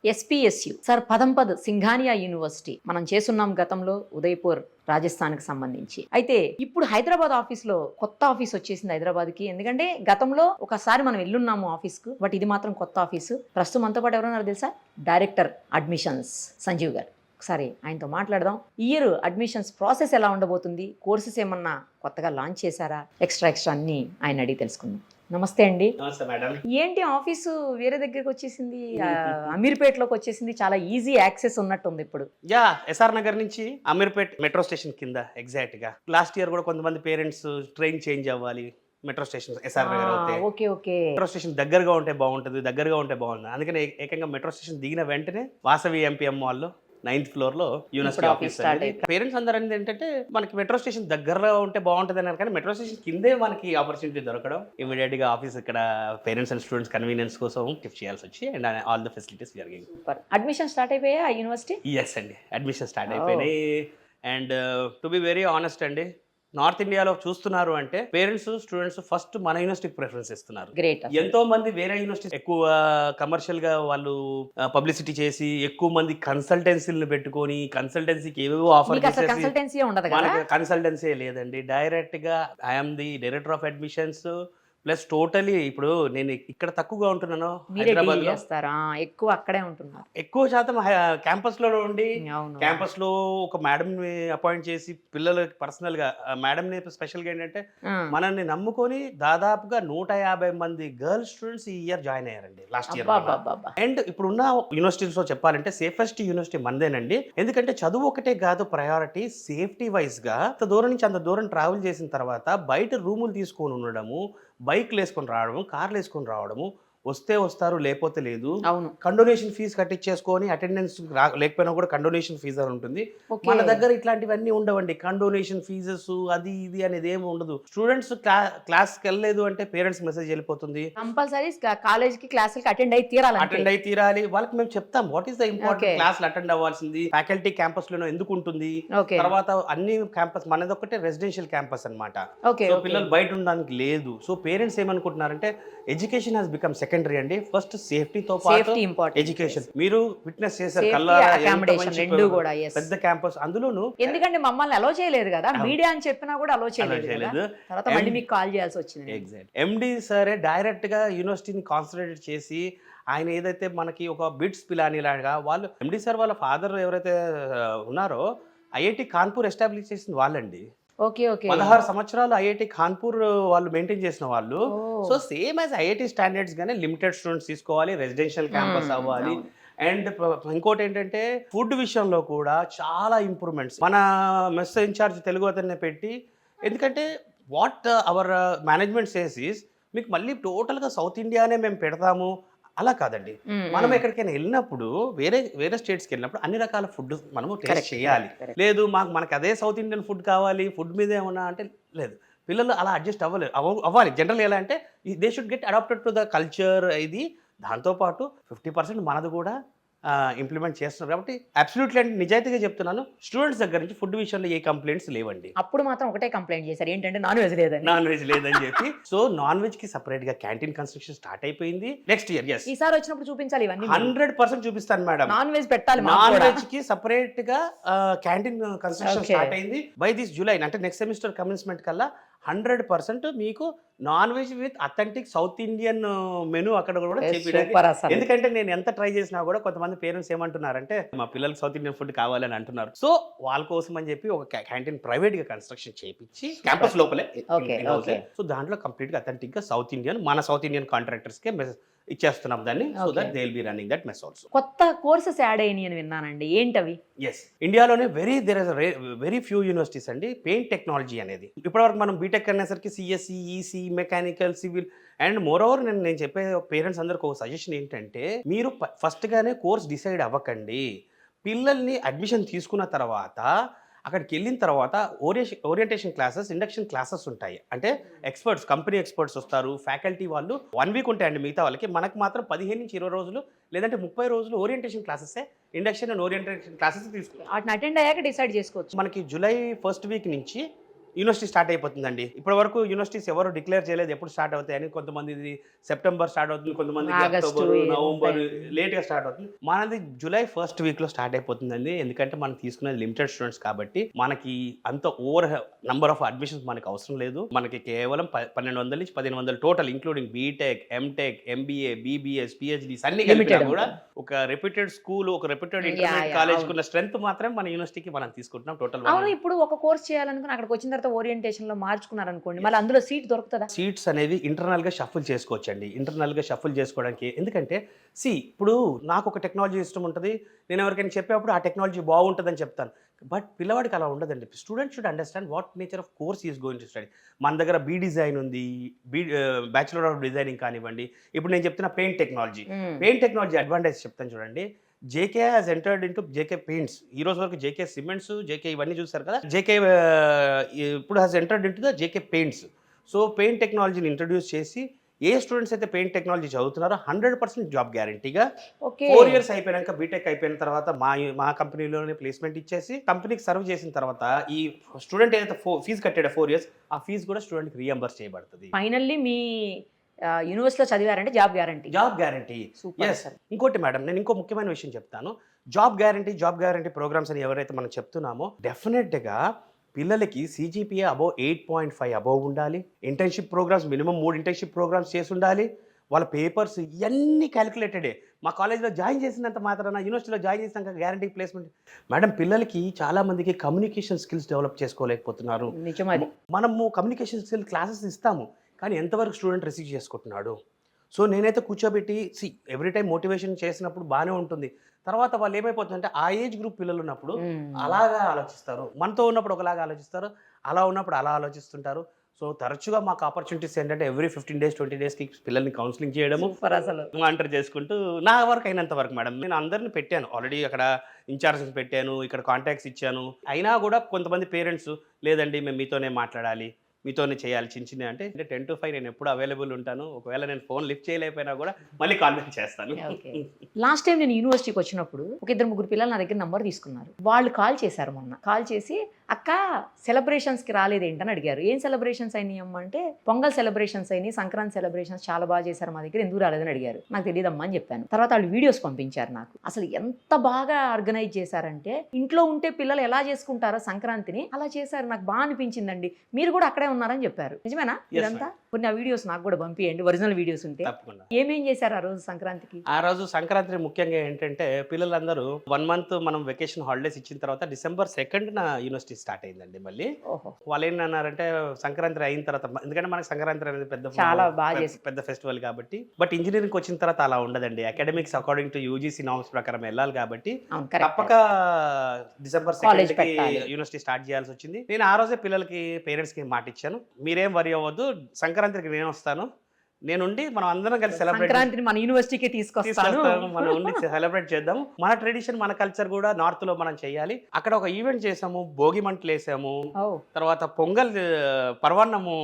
ఎస్పీఎస్యు sir పదంపద్ Singhania university మనం చేస్తున్నాం గతంలో ఉదయ్పూర్ రాజస్థాన్కి సంబంధించి. అయితే ఇప్పుడు హైదరాబాద్ ఆఫీస్లో కొత్త ఆఫీస్ వచ్చేసింది హైదరాబాద్కి. ఎందుకంటే గతంలో ఒకసారి మనం వెళ్ళున్నాము ఆఫీస్కు, బట్ ఇది మాత్రం కొత్త ఆఫీసు. ప్రస్తుతం మనతో పాటు ఎవరున్నారు తెలుసా? డైరెక్టర్ అడ్మిషన్స్ సంజీవ్ గారు. ఒకసారి ఆయనతో మాట్లాడదాం. ఇయర్ అడ్మిషన్స్ ప్రాసెస్ ఎలా ఉండబోతుంది, కోర్సెస్ ఏమన్నా కొత్తగా లాంచ్ చేశారా, ఎక్స్ట్రా అన్ని ఆయన అడిగి తెలుసుకుందాం. నమస్తే అండి. నమస్తే మేడం. ఏంటి ఆఫీసు వేరే దగ్గరికి వచ్చేసింది, అమీర్పేటలోకి వచ్చేసింది, చాలా ఈజీ యాక్సెస్ ఉన్నట్టుంది ఇప్పుడు. యా, ఎస్ఆర్ నగర్ నుంచి అమీర్పేట్ మెట్రో స్టేషన్ కింద ఎగ్జాక్ట్ గా. లాస్ట్ ఇయర్ కూడా కొంతమంది పేరెంట్స్ ట్రైన్ చేంజ్ అవ్వాలి, మెట్రో స్టేషన్ ఎస్ఆర్ నగర్ అవుతాయి. ఓకే. మెట్రో స్టేషన్ దగ్గరగా ఉంటే బాగుంటుంది, దగ్గరగా ఉంటే బాగుంటుంది. అందుకని ఏకంగా మెట్రో స్టేషన్ దిగిన వెంటనే వాసవి ఎంపీఎం మాల్లో 9th ఫ్లోర్ లో యూనివర్సిటీ ఆఫీస్. పేరెంట్స్ అందరూ అనేది ఏంటంటే మనకి మెట్రో స్టేషన్ దగ్గరలో ఉంటే బాగుంటుంది అన్నారు, కానీ మెట్రో స్టేషన్ కిందే మనకి ఆపర్చునిటీ దొరకడం, ఇమీడియట్ గా ఆఫీస్ ఇక్కడ పేరెంట్స్ అండ్ స్టూడెంట్స్ కన్వీనియన్స్ కోసం షిఫ్ట్ చేయాల్సి వచ్చి అండ్ ఆల్ ద ఫెసిలిటీస్ జరిగింది. అడ్మిషన్ స్టార్ట్ అయిపోయా ఆ యూనివర్సిటీ? ఎస్ అండి, అడ్మిషన్ స్టార్ట్ అయిపోయినాయి. And to be very honest అండి, నార్త్ ఇండియాలో చూస్తున్నారు అంటే పేరెంట్స్ స్టూడెంట్స్ ఫస్ట్ మన యూనివర్సిటీకి ప్రిఫరెన్స్ ఇస్తున్నారు. గ్రేట్. ఎంతో మంది వేరే యూనివర్సిటీ ఎక్కువ కమర్షియల్ గా వాళ్ళు పబ్లిసిటీ చేసి ఎక్కువ మంది కన్సల్టెన్సీలను పెట్టుకొని కన్సల్టెన్సీకి ఏవేవో ఆఫర్ చేసి, మనకి కన్సల్టెన్సీ లేదండి. డైరెక్ట్ గా I'm the director of admissions plus totally. ఇప్పుడు నేను ఇక్కడ తక్కువగా ఉంటున్నాను, హైదరాబాద్ లో ఎక్కువ అక్కడే ఉంటున్నారు. ఎక్కువ శాతం క్యాంపస్ లో ఉండి క్యాంపస్ లో ఒక మేడం ని అపాయింట్ చేసి పిల్లలకి పర్సనల్ గా మేడం ని స్పెషల్ గా ఏంటంటే మనల్ని నమ్ముకొని దాదాపుగా 150 మంది గర్ల్స్ స్టూడెంట్స్ ఈ ఇయర్ జాయిన్ అయ్యారండి లాస్ట్ ఇయర్. అండ్ ఇప్పుడున్న యూనివర్సిటీస్ లో చెప్పాలంటే సేఫెస్ట్ యూనివర్సిటీ మందేనండి. ఎందుకంటే చదువు ఒకటే కాదు ప్రయారిటీ, సేఫ్టీ వైజ్ గా అంత దూరం నుంచి అంత దూరం ట్రావెల్ చేసిన తర్వాత బయట రూములు తీసుకొని ఉండడము, బైక్లు వేసుకొని రావడము, కార్లు వేసుకొని రావడము, వస్తే వస్తారు లేకపోతే లేదు. అవును. కండోనేషన్ ఫీజు కట్టించేసుకొని అటెండెన్స్ లేకపోయినా కూడా కండోనేషన్ ఫీజు అని ఉంటుంది. మన దగ్గర ఇట్లాంటివన్నీ ఉండవండి. కండోనేషన్ ఫీజెస్ అది ఇది అనేది ఏమి ఉండదు. స్టూడెంట్స్ క్లాస్కి వెళ్ళలేదు అంటే పేరెంట్స్ మెసేజ్ వెళ్ళిపోతుంది, కంపల్సరీ కాలేజ్కి క్లాసులకి అటెండ్ అయి తీరాలి. వాళ్ళకి మేము చెప్తాం వాట్ ఈస్ ద ఇంపార్టెంట్, క్లాసులు అటెండ్ అవ్వాల్సింది. ఫ్యాకల్టీ క్యాంపస్ లోనే ఎందుకు ఉంటుంది, తర్వాత అన్ని క్యాంపస్ మనది ఒకటే రెసిడెన్షియల్ క్యాంపస్ అన్నమాట. పిల్లలు బయట ఉండడానికి లేదు. సో పేరెంట్స్ ఏమనుకుంటున్నారంటే ఎడ్యుకేషన్ హాస్ బికమ్ సెకండరీ అండి. ఫస్ట్ సేఫ్టీతో పాటు ఎడ్యుకేషన్. మీరు విట్నెస్ చేశారు కల్లారా, పెద్ద క్యాంపస్ అందులోను. ఎందుకంటే మమ్మల్ని అలో చేయలేదు కదా, మీడియా అని చెప్పినా కూడా అలో చేయలేదు. తర్వాత మళ్ళీ మీకు కాల్ చేయాల్సి వచ్చింది. ఎగ్జాక్ట్. ఎండి సరే డైరెక్ట్ గా యూనివర్సిటీని కాన్సన్ట్రేట్ చేసి ఆయన ఏదైతే మనకి ఒక బిట్స్ పిలాని లాగా, వాళ్ళు ఎండి సార్ వాళ్ళ ఫాదర్ ఎవరైతే ఉన్నారో ఐఐటి కాన్పూర్ ఎస్టాబ్లిష్ చేసింది వాళ్ళండి. 16 సంవత్సరాలు ఐఐటి కాన్పూర్ వాళ్ళు మెయింటైన్ చేసిన వాళ్ళు. So same as IIT standards గానే లిమిటెడ్ స్టూడెంట్స్ తీసుకోవాలి, రెసిడెన్షియల్ క్యాంపస్ అవ్వాలి. అండ్ ఇంకోటి ఏంటంటే ఫుడ్ విషయంలో కూడా చాలా ఇంప్రూవ్మెంట్స్ మన మెస్ ఇన్ఛార్జ్ తెలుగు అతన్ని పెట్టి, ఎందుకంటే what our management says is మీకు మళ్ళీ టోటల్గా సౌత్ ఇండియానే మేము పెడతాము అలా కాదండి. మనం ఎక్కడికైనా వెళ్ళినప్పుడు వేరే స్టేట్స్కి వెళ్ళినప్పుడు అన్ని రకాల ఫుడ్ మనము టేస్ట్ చేయాలి. లేదు మనకి అదే సౌత్ ఇండియన్ ఫుడ్ కావాలి, ఫుడ్ మీద ఏమన్నా అంటే లేదు. పిల్లలు అలా అడ్జస్ట్ అవ్వాలి. జనరల్ ఎలా అంటే they should get adapted to the culture. ఇది దాంతోపాటు 50% మనది కూడా ఇంప్లిమెంట్ చేస్తున్నారు. కాబట్టి అబ్సల్యూట్లీ అండి, నిజాయితీగా చెప్తున్నాను, స్టూడెంట్స్ దగ్గర నుంచి ఫుడ్ విషయంలో ఏ కంప్లైంట్స్ లేవండి. అప్పుడు మాత్రం ఒకటే కంప్లైంట్ చేశారు, ఏంటంటే నాన్ వెజ్ లేదని చెప్పి. సో నాన్ వెజ్ కి సెపరేట్ గా క్యాంటీన్ కన్స్ట్రక్షన్ స్టార్ట్ అయిపోయింది. నెక్స్ట్ ఇయర్ ఈసారి వచ్చినప్పుడు చూపించాలి ఇవన్నీ. 100% చూపిస్తాను మేడం. నాన్ వెజ్ పెట్టాలి, నాన్ వెజ్ కి సెపరేట్ గా క్యాంటీన్ కన్స్ట్రక్షన్ స్టార్ట్ అయింది. బై దిస్ జూలై అంటే నెక్స్ట్ సెమిస్టర్ కమెన్స్మెంట్ కల్లా 100% మీకు non veg with authentic south Indian menu అక్కడ కూడా చెప్పడానికి. ఎందుకంటే నేను ఎంత ట్రై చేసినా కూడా కొంతమంది పేరెంట్స్ ఏమంటున్నారంటే మా పిల్లలకి సౌత్ ఇండియన్ ఫుడ్ కావాలని అంటున్నారు. సో వాళ్ళ కోసం అని చెప్పి ఒక క్యాంటీన్ ప్రైవేట్ గా కన్స్ట్రక్షన్ చేయించి క్యాంపస్ లోపలే. సో దాంట్లో కంప్లీట్ గా అథెంటిక్ గా సౌత్ ఇండియన్, మన సౌత్ ఇండియన్ కాంట్రాక్టర్స్ కే ఇచ్చేస్తున్నాం దాన్ని. So that they will be running that mess also. కొత్త కోర్సెస్ యాడ్ అయినాయి అని విన్నానండి, ఏంటవి? ఎస్, ఇండియాలోనే వెరీ ఫ్యూ యూనివర్సిటీస్ అండి పెయింట్ టెక్నాలజీ అనేది. ఇప్పటివరకు మనం బీటెక్ అనేసరికి CSC, EC, mechanical, civil. And moreover నేను చెప్పే పేరెంట్స్ అందరికి ఒక సజెషన్ ఏంటంటే మీరు ఫస్ట్ గానే కోర్స్ డిసైడ్ అవ్వకండి. పిల్లల్ని అడ్మిషన్ తీసుకున్న తర్వాత అక్కడికి వెళ్ళిన తర్వాత ఓరియంటేషన్ క్లాసెస్, ఇండక్షన్ క్లాసెస్ ఉంటాయి. అంటే ఎక్స్పర్ట్స్, కంపెనీ ఎక్స్పర్ట్స్ వస్తారు, ఫ్యాకల్టీ వాళ్ళు 1 వీక్ ఉంటాయండి మిగతా వాళ్ళకి. మనకు మాత్రం 15 నుంచి 20 రోజులు లేదంటే 30 రోజులు orientation classes, induction and orientation classes తీసుకుంటాం. వాటిని అటెండ్ అయ్యాక డిసైడ్ చేసుకోవచ్చు. మనకి జూలై 1st వీక్ నుంచి యూనివర్సిటీ స్టార్ట్ అయిపోతుందండి. ఇప్పటి వరకు యూనివర్సిటీస్ ఎవరు డిక్లేర్ చేయలేదు ఎప్పుడు స్టార్ట్ అవుతాయని. కొంతమంది ఇది సెప్టెంబర్ స్టార్ట్ అవుతుంది, కొంతమంది ఆగస్టు, అక్టోబర్, నవంబర్ ఉంటాయి. లేట్గా స్టార్ట్ అవుతుంది. మనది జూలై ఫస్ట్ వీక్లో స్టార్ట్ అయిపోతుందండి. ఎందుకంటే మనం తీసుకునేది లిమిటెడ్ స్టూడెంట్స్ కాబట్టి మనకి అంత ఓవర్ నంబర్ ఆఫ్ అడ్మిషన్స్ మనకి అవసరం లేదు. మనకి కేవలం 1200 నుంచి 1500 total including BTech, MTech, MBA, BBS, PhDs అన్ని కలిపినా Limited కూడా ఉంటుంది. ఒక రెప్యూటెడ్ స్కూల్, ఒక reputed Yeah, intermediate yeah, college అవును. ఉన్న స్ట్రెంత్ మాత్రం మన యూనివర్సిటీకి మనం తీసుకుంటున్నాం టోటల్. అవును, ఇప్పుడు ఒక కోర్స్ చేయాలనుకుని అక్కడికి వచ్చిన తర్వాత ఓరియంటేషన్ లో మార్చుకున్నారనుకోండి, మళ్ళీ అందులో సీట్ దొరుకుతుందా? సీట్స్ అనేవి ఇంటర్నల్గా షఫుల్ చేసుకోవచ్చండి. ఇంటర్నల్గా షఫుల్ చేసుకోవడానికి ఎందుకంటే ఇప్పుడు నాకు ఒక టెక్నాలజీ ఇష్టం ఉంటుంది, నేను ఎవరికైనా చెప్పేప్పుడు ఆ టెక్నాలజీ బాగుంటుందని చెప్తాను. బట్ పిల్లవాడికి అలా ఉండదండి. Student should understand what nature of course is going to study. మన దగ్గర బీ డిజైన్ ఉంది, బ్యాచులర్ ఆఫ్ డిజైనింగ్ కానివ్వండి. ఇప్పుడు నేను చెప్తున్న paint technology. Paint technology advantage చెప్తాను చూడండి. JK has entered into JK paints. ఈ రోజు వరకు జేకే సిమెంట్స్, జేకే ఇవన్నీ చూస్తారు కదా. జేకే ఇప్పుడు has entered into the JK paints. So paint టెక్నాలజీని ఇంట్రడ్యూస్ చేసి ఏ స్టూడెంట్స్ అయితే పెయింట్ టెక్నాలజీ చదువుతున్నారో 100% జాబ్ గ్యారంటీగా ఓకే. 4 ఇయర్స్ అయిపోయాక బీటెక్ అయిపోయిన తర్వాత మా కంపెనీలోనే ప్లేస్మెంట్ ఇచ్చేసి కంపెనీకి సర్వ్ చేసిన తర్వాత ఈ స్టూడెంట్ ఏదైతే ఫీజు కట్టాడో 4 ఇయర్స్, ఆ ఫీజు కూడా స్టూడెంట్కి రీఎంబర్స్ చేయబడుతుంది. ఫైనల్లీ మీ యూనివర్సిటీలో చదివారంటే job guarantee. Job guarantee. Super yes. ఇంకోటి మేడం, నేను ఇంకో ముఖ్యమైన విషయం చెప్తాను. జాబ్ గ్యారంటీ ప్రోగ్రామ్స్ అని ఎవరైతే మనం చెప్తున్నామో డెఫినెట్గా పిల్లలకి CGPA అబోవ్ 8.5 అబోవ్ ఉండాలి. Internship programmes minimum 3 internship programmes చేసి ఉండాలి. వాళ్ళ పేపర్స్ ఇవన్నీ క్యాలిక్యులేటెడే. మా కాలేజ్లో జాయిన్ చేసినంత మాత్రాన, యూనివర్సిటీలో జాయిన్ చేసినాక గ్యారంటీ ప్లేస్మెంట్. మేడం, పిల్లలకి చాలామందికి కమ్యూనికేషన్ స్కిల్స్ డెవలప్ చేసుకోలేకపోతున్నారు. నిజమది. మనము కమ్యూనికేషన్ స్కిల్ క్లాసెస్ ఇస్తాము, కానీ ఎంతవరకు స్టూడెంట్ రిసీవ్ చేసుకుంటున్నాడు. సో నేనైతే కూర్చోబెట్టి ఎవ్రీ టైం మోటివేషన్ చేసినప్పుడు బాగానే ఉంటుంది. తర్వాత వాళ్ళు ఏమైపోతుందంటే ఆ ఏజ్ గ్రూప్ పిల్లలు ఉన్నప్పుడు అలాగా ఆలోచిస్తారు, మనతో ఉన్నప్పుడు ఒకలాగా ఆలోచిస్తారు, అలా ఉన్నప్పుడు అలా ఆలోచిస్తుంటారు. సో తరచుగా మాకు ఆపర్చునిటీస్ ఏంటంటే ఎవ్రీ 15 days 20 daysకి పిల్లల్ని కౌన్సిలింగ్ చేయడము, సూపర్ అసలు. మానిటర్ చేసుకుంటూ నా వర్క్ అయినంత వరకు మేడం. నేను అందరిని పెట్టాను ఆల్రెడీ, అక్కడ ఇన్ఛార్జెస్ పెట్టాను, ఇక్కడ కాంటాక్ట్స్ ఇచ్చాను. అయినా కూడా కొంతమంది పేరెంట్స్ లేదండి మేము మీతోనే మాట్లాడాలి, మీతోనే చేయాలి చిన్న అంటే 10 to 5 నేను ఎప్పుడు అవైలబుల్ ఉంటాను. ఒకవేళ నేను ఫోన్ లిఫ్ట్ చేయలేకపోయినా కూడా మళ్ళీ కాల్ బ్యాక్ చేస్తాను. లాస్ట్ టైం నేను యూనివర్సిటీకి వచ్చినప్పుడు ఒక 2-3 పిల్లలు నా దగ్గర నంబర్ తీసుకున్నారు. వాళ్ళు కాల్ చేశారు మొన్న. కాల్ చేసి అక్క సెలబ్రేషన్స్కి రాలేదేంటని అడిగారు. ఏం సెలబ్రేషన్స్ అయినాయి అమ్మ అంటే, పొంగల్ సెలబ్రేషన్స్ అయినాయి, సంక్రాంతి సెలబ్రేషన్స్ చాలా బాగా చేశారు మా దగ్గర, ఎందుకు రాలేదని అడిగారు. నాకు తెలియదమ్మా అని చెప్పాను. తర్వాత వాళ్ళు వీడియోస్ పంపించారు నాకు. అసలు ఎంత బాగా ఆర్గనైజ్ చేశారంటే, ఇంట్లో ఉంటే పిల్లలు ఎలా చేసుకుంటారో సంక్రాంతిని అలా చేశారు. నాకు బాగా అనిపించిందండి. మీరు కూడా అక్కడే ఉన్నారని చెప్పారు. నిజమేనా ఇదంతా? కొన్ని ఆ వీడియోస్ నాకు కూడా పంపియండి, ఒరిజినల్ వీడియోస్ ఉంటే. తప్పకుండా. ఏమేం చేశారు ఆ రోజు సంక్రాంతికి? ఆ రోజు సంక్రాంతి ముఖ్యంగా ఏంటంటే పిల్లలందరూ 1 month మనం వెకేషన్ హాలిడేస్ ఇచ్చిన తర్వాత December 2nd యూనివర్సిటీ స్టార్ట్ అయిందండి మళ్ళీ. ఓహో. వాళ్ళు ఏంటన్నారంటే సంక్రాంతి అయిన తర్వాత, ఎందుకంటే మనకి సంక్రాంతి అనేది చాలా బాగా పెద్ద ఫెస్టివల్ కాబట్టి. బట్ ఇంజనీరింగ్ వచ్చిన తర్వాత అలా ఉండదండి. Academics according to UGC norms ప్రకారం వెళ్ళాలి కాబట్టి తప్పక December 2nd యూనివర్సిటీ స్టార్ట్ చేయాల్సి వచ్చింది. నేను ఆ రోజే పిల్లలకి పేరెంట్స్కి మాట ఇచ్చాను, మీరేం వరి అవ్వద్దు, సంక్రాంతికి నేను వస్తాను, నేనుండి మనం అందరం కలిసి సెలబ్రేట్ సంక్రాంతిని మన యూనివర్సిటీకి తీసుకొస్తాను, మనం ఉండి సెలబ్రేట్ చేద్దాం. మన ట్రెడిషన్ మన కల్చర్ కూడా నార్త్ లో మనం చేయాలి. అక్కడ ఒక ఈవెంట్ చేసాము, భోగి మంటలు వేసాము, తర్వాత పొంగల్ పర్వాన్నము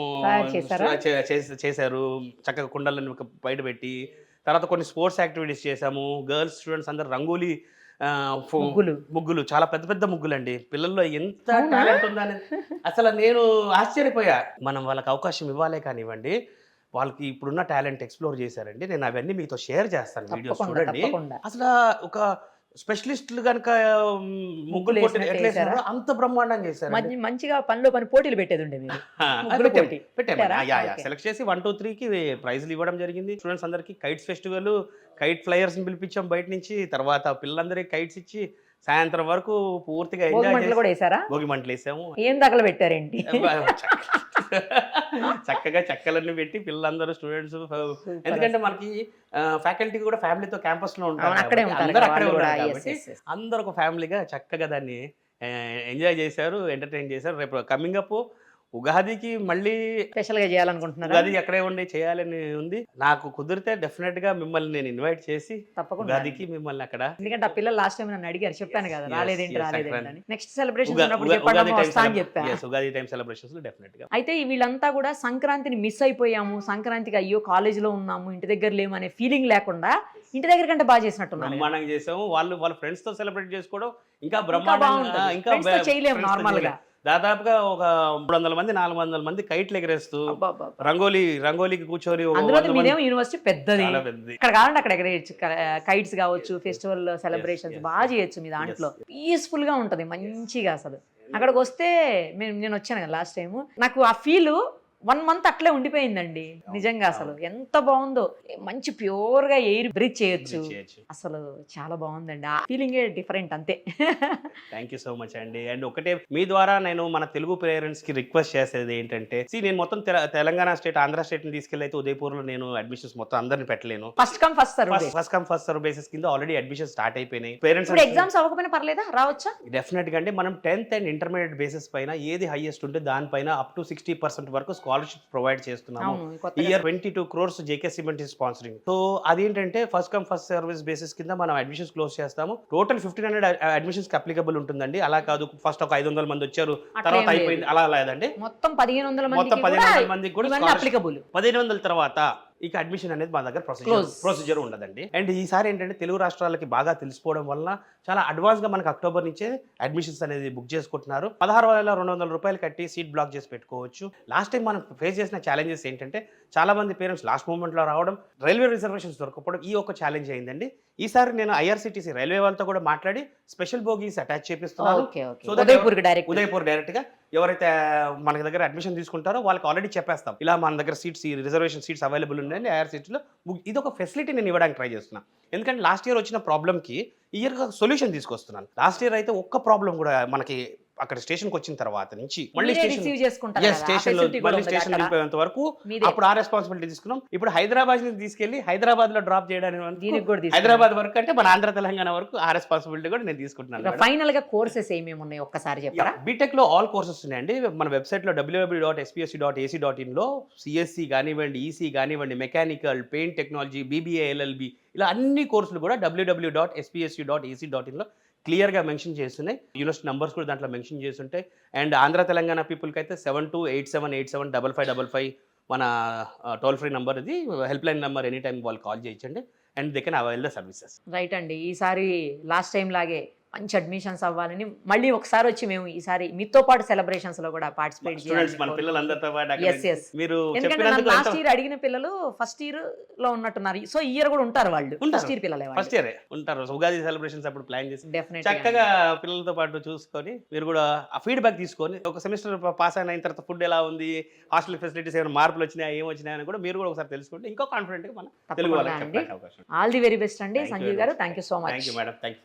చేశారు చక్కగా కుండలను బయట పెట్టి. తర్వాత కొన్ని స్పోర్ట్స్ యాక్టివిటీస్ చేసాము. గర్ల్స్ స్టూడెంట్స్ అందరు రంగోలీ ముగ్గులు, చాలా పెద్ద పెద్ద ముగ్గులు అండి. పిల్లల్లో ఎంత టాలెంట్ ఉందని అసలు నేను ఆశ్చర్యపోయా. మనం వాళ్ళకి అవకాశం ఇవ్వాలే కానివ్వండి, వాళ్ళకి ఇప్పుడున్న టాలెంట్ ఎక్స్ప్లోర్ చేశారండి. నేను అవన్నీ మీతో షేర్ చేస్తాను, వీడియోస్ చూడండి. అసలు ఒక స్పెషలిస్టులు కనుక ముగ్గులు ఎట్లా అంత బ్రహ్మాండంగా చేశారు. మంచిగా పనిలో పని పోటీలు పెట్టేది ఉండే సెలెక్ట్ చేసి 1, 2, 3కి ప్రైజ్లు ఇవ్వడం జరిగింది. స్టూడెంట్స్ అందరికి కైట్స్ ఫెస్టివల్, కైట్ ఫ్లైయర్స్ ని పిలిపించాం బయట నుంచి. తర్వాత పిల్లలందరికీ కైట్స్ ఇచ్చి సాయంత్రం వరకు పూర్తిగా భోగి మంటలు వేసాము. ఏం తగల పెట్టారేంటి? చక్కగా చక్కలన్నీ పెట్టి పిల్లలందరూ స్టూడెంట్స్, ఎందుకంటే మనకి ఫ్యాకల్టీ కూడా ఫ్యామిలీతో క్యాంపస్ లో ఉంటారు, అందరూ అక్కడే ఉన్నారు కాబట్టి అందరూ ఒక ఫ్యామిలీగా చక్కగా దాన్ని ఎంజాయ్ చేశారు, ఎంటర్టైన్ చేశారు. రేపు కమింగ్ అప్ ఉగాదికి మళ్ళీ స్పెషల్ గా చేయాలనుకుంటున్నారు. ఉగాది ఎక్కడే ఉండి చేయాలని ఉంది. నాకు కుదిరితే డెఫినెట్ గా మిమ్మల్ని నేను ఇన్వైట్ చేసి తప్పకుండా ఉగాదికి మిమ్మల్ని అక్కడ, ఎందుకంటే ఆ పిల్లలు లాస్ట్ టైం నన్ను అడిగారు, చెప్పాను కదా రాలేదేంటి next celebration Ugadi time celebrations లో డెఫినెట్ గా. అయితే వీళ్ళంతా కూడా సంక్రాంతిని మిస్ అయిపోయాము, సంక్రాంతికి అయ్యో కాలేజ్ లో ఉన్నాము, ఇంటి దగ్గర లేము అనే ఫీలింగ్ లేకుండా ఇంటి దగ్గర కంటే బాగా చేసినట్టున్నాను. బ్రహ్మాండంగా చేసాము. వాళ్ళ ఫ్రెండ్స్ తో సెలబ్రేట్ చేసుకోవడం ఇంకా బ్రహ్మాండంగా, ఇంకా చేయలేము నార్మల్ గా. దాదాపుగా ఒక 300 మంది 400 మంది కైట్లు ఎగరేస్తూ అబ్బబ్బబ్బా. రంగోలీకి కూర్చొని ఒక అందులో 100 మంది మీదేమో యూనివర్సిటీ పెద్దది, చాలా పెద్దది. ఇక్కడ కావాలంటే అక్కడ ఎగరేయచ్చు, కైట్స్ కావచ్చు, ఫెస్టివల్ సెలబ్రేషన్స్ yes, బాగా yes. చేయొచ్చు మీ దాంట్లో. Yes. పీస్ఫుల్ గా ఉంటది మంచిగా అసలు. అక్కడికి వస్తే నేను వచ్చాను కదా లాస్ట్ టైం, నాకు ఆ ఫీల్ 1 month అట్లే ఉండిపోయిందండి నిజంగా. అసలు ఎంత బాగుందో, మంచి ప్యూర్ గా ఎయిర్ బ్రీత్ చేయొచ్చు, అసలు చాలా బాగుందండి. ఆ ఫీలింగే డిఫరెంట్ అంతే. థ్యాంక్ యూ సో మచ్ అండి. అండ్ ఒకటే మీ ద్వారా నేను మన తెలుగు పేరెంట్స్ కి రిక్వెస్ట్ చేసేది ఏంటంటే, నేను మొత్తం తెలంగాణ స్టేట్ ఆంధ్ర స్టేట్ ని తీసుకెళ్ళి అయితే ఉదయపూర్ లో నేను అడ్మిషన్స్ మొత్తం అందరిని పెట్టలేను. First come first serve, first come first serve basis కింద ఆల్రెడీ అడ్మిషన్ స్టార్ట్ అయిపోయినాయి. పేరెంట్స్ ఇప్పుడు ఎగ్జామ్స్ అవ్వకపోయినా పర్లేదా, రావచ్చా? డెఫినెట్ గా అండి. మనం 10th అండ్ ఇంటర్మీడియట్ బేసిస్ పైన ఏది హైయెస్ట్ ఉంటే దానిపైన అప్ టు 60% వరకు స్కాలర్షిప్ ప్రొవైడ్ చేస్తున్నాము. Year 22 crores JK cement is sponsoring. So అదేంటంటే first come first service basis కింద మనం అడ్మిషన్స్ క్లోజ్ చేస్తాము. టోటల్ 1500 అడ్మిషన్స్ కి అప్లికబుల్ ఉంటుందండి. అలా కాదు ఫస్ట్ ఒక 500 మంది వచ్చారు తర్వాత అయిపోయింది అలా లేదండి. మొత్తం 1500 మొత్తం 1500 మందికి కూడా అప్లికబుల్. 1500 తర్వాత ఇక అడ్మిషన్ అనేది మా దగ్గర ప్రొసీజర్ ఉండదండి. అండ్ ఈసారి ఏంటంటే తెలుగు రాష్ట్రాలకి బాగా తెలిసిపోవడం వల్ల చాలా అడ్వాన్స్ గా మనకి అక్టోబర్ నుంచే అడ్మిషన్స్ అనేది బుక్ చేసుకుంటున్నారు. 16,200 రూపాయలు కట్టి సీట్ బ్లాక్ చేసి పెట్టుకోవచ్చు. లాస్ట్ టైం మనం ఫేస్ చేసిన ఛాలెంజెస్ ఏంటంటే చాలా మంది పేరెంట్స్ లాస్ట్ మూమెంట్ లో రావడం, రైల్వే రిజర్వేషన్స్ దొరకపోవడం, ఈ ఒక ఛాలెంజ్ అయిందండి. ఈసారి నేను ఐఆర్సిటీసీ రైల్వే వాళ్ళతో కూడా మాట్లాడి స్పెషల్ బోగీస్ అటాచ్ చేపిస్తున్నాను. ఉదయపూర్ డైరెక్ట్ గా ఎవరైతే మన దగ్గర అడ్మిషన్ తీసుకుంటారో వాళ్ళకి ఆల్రెడీ చెప్పేస్తాం, ఇలా మన దగ్గర సీట్స్ రిజర్వేషన్ సీట్స్ అవైలబుల్ ఉన్నాయండి ఐఆర్సిటీలో. ఇది ఒక ఫెసిలిటీ నేను ఇవ్వడానికి ట్రై చేస్తున్నాను. ఎందుకంటే లాస్ట్ ఇయర్ వచ్చిన ప్రాబ్లమ్కి ఈ ఇయర్ సొల్యూషన్ తీసుకొస్తున్నాను. లాస్ట్ ఇయర్ అయితే ఒక్క ప్రాబ్లం కూడా మనకి అక్కడ స్టేషన్కి వచ్చిన తర్వాత నుంచి మళ్ళీ స్టేషన్ దింపేంత వరకు అప్పుడు ఆ రెస్పాన్సిబిలిటీ తీసుకున్నాం. ఇప్పుడు హైదరాబాద్ నుంచి తీసుకెళ్లి హైదరాబాద్ లో డ్రాప్ చేయడానికి హైదరాబాద్ వరకు అంటే మన ఆంధ్ర తెలంగాణ వరకు ఆ రెస్పాన్సిబిలిటీ కూడా నేను తీసుకుంటున్నాను. ఫైనల్ గా కోర్సెస్ ఏమేమి ఉన్నాయి ఒక్కసారి చెప్పారా? బీటెక్ లో ఆల్ కోర్సెస్ ఉన్నాయండి. మన వెబ్సైట్ లో www.spsc.ac.in లో సిఎస్సి కానివ్వండి, ఈసీ కానివ్వండి, mechanical, paint technology, BBA, LLB, ఇలా అన్ని కోర్సులు కూడా www.spsc.ac.in లో క్లియర్గా మెన్షన్ చేస్తున్నాయి. యూనివర్సిటీ నంబర్స్ కూడా దాంట్లో మెన్షన్ చేస్తుంటాయి. అండ్ ఆంధ్ర తెలంగాణ పీపుల్కి అయితే 7287875555 మన టోల్ ఫ్రీ నెంబర్, ఇది help line number. Any time వాళ్ళు కాల్ చేయొచ్చండి. And they can avail the services. Right అండి. ఈసారి లాస్ట్ టైం లాగే మంచి అడ్మిషన్స్ అవ్వాలని మళ్ళీ ఒకసారి వచ్చి మేము ఈసారి మీతో పాటు సెలబ్రేషన్స్ లో కూడా పార్టిసిపేట్ చేయాలి. మన పిల్లలందరితో పాటు మీరు లాస్ట్ ఇయర్ అడిగిన పిల్లలు ఫస్ట్ ఇయర్ లో ఉన్నట్టున్నారు. సో ఈ ఇయర్ కూడా ఉంటారు వాళ్ళు, ఫస్ట్ ఇయర్ పిల్లలే, ఫస్ట్ ఇయర్ ఉంటారు. ఉగాది సెలబ్రేషన్స్ అప్పుడు ప్లాన్ చేసి చక్కగా పిల్లలతో పాటు చూసుకొని మీరు కూడా ఆ ఫీడ్బ్యాక్ తీసుకొని ఒక సెమిస్టర్ పాస్ అయిన తర్వాత ఫుడ్ ఎలా ఉంది, హాస్టల్ ఫెసిలిటీస్ ఏమైనా మార్పులు వచ్చినాయా, ఏం వచ్చినాయని కూడా మీరు కూడా ఒకసారి తెలుసుకుంటే ఇంకో కాన్ఫిడెంట్ గా మన తెలుగు వాళ్ళకి చెప్పడానికి అవకాశం. ఆల్ ది వెరీ బెస్ట్ అండి సంజీవ్ గారు. Thank you so much. Thank you madam. Thank you.